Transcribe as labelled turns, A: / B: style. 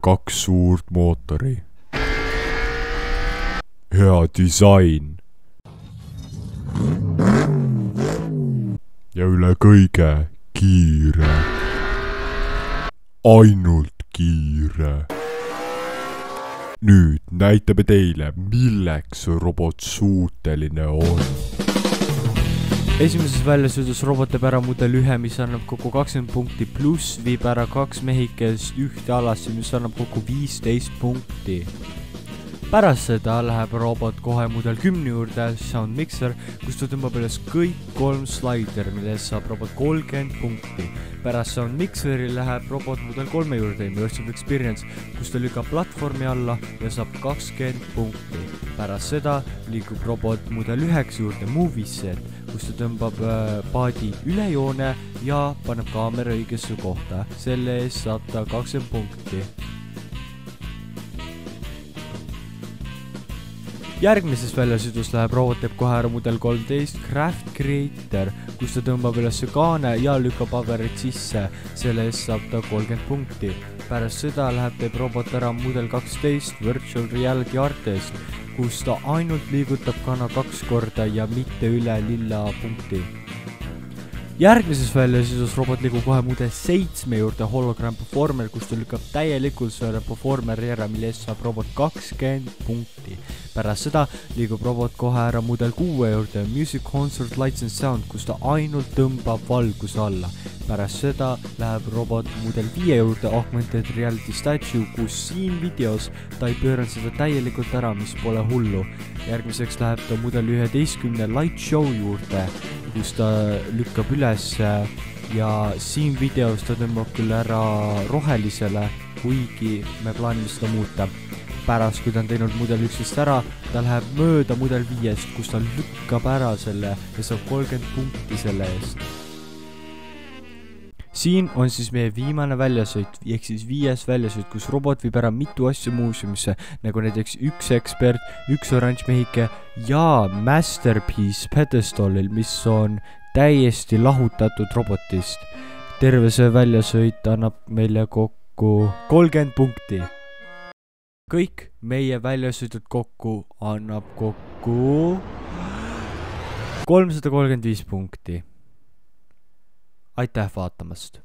A: 2 suurt mootori. Hea disain. Ja üle kõige kiire. Ainult kiire. Nüüd näitame teile, milleks robot suuteline on.
B: Esimeses väljasõidus robot teeb ära mudel 1, mis annab kokku 20 punkti, pluss viib ära 2 mehikest ühte alasse, mis annab kokku 15 punkti. Pärast seda läheb robot kohe mudel 10 juurde, Sound Mixer, kus ta tõmbab üles kõik 3 slider, milles saab robot 30 punkti. Pärast Sound Mixeri läheb robot mudel 3 juurde, Immersive Experience, kus ta lükkab platvormi alla ja saab 20 punkti. Pärast seda liigub robot mudel 9 juurde, Movie Set, kus ta tõmbab paadi üle joone ja paneb kaamera õigesse kohta. Selle eest saab ta 20 punkti. Järgmises väljasõidus läheb robot teeb kohe ära mudel 13 Craft Creator, kus ta tõmbab üles kaane ja lükkab paberit sisse. Selle eest saab ta 30 punkti. Pärast seda läheb teeb robot ära mudel 12 Virtual Reality Artist, kus ta ainult liigutab kana 2 korda ja mitte üle lilla punkti. Järgmises väljasõidus robot liigub kohe mudel 7 juurde Hologram Performer, kus ta lükkab täielikult selle Performeri ära, mille eest saab robot 20 punkti. Pärast seda liigub robot kohe ära mudel 6 juurde Music Concert Lights and Sound, kus ta ainult tõmbab valguse alla. Pärast seda läheb robot mudel 5 juurde Augmented Reality Statue, kus siin videos ta ei pööranud seda täielikult ära, mis pole hullu. Järgmiseks läheb ta mudel 11 Light Show juurde, kus ta lükkab üles ja siin videos ta tõmbab küll ära rohelisele, kuigi me plaanime seda muuta. Pärast, kui ta on teinud mudel 11 ära, ta läheb mööda mudel 5, kus ta lükkab ära selle ja saab 30 punkti selle eest. Siin on siis meie viimane väljasõit, ehk siis 5. väljasõit, kus robot viib ära mitu asja muuseumisse, nagu näiteks 1 ekspert, 1 oranž mehike ja Masterpiece pedestallil, mis on täiesti lahutatud robotist. Terve see väljasõit annab meile kokku 30 punkti. Kõik meie väljasõidud kokku annab kokku 335 punkti. Aitäh vaatamast!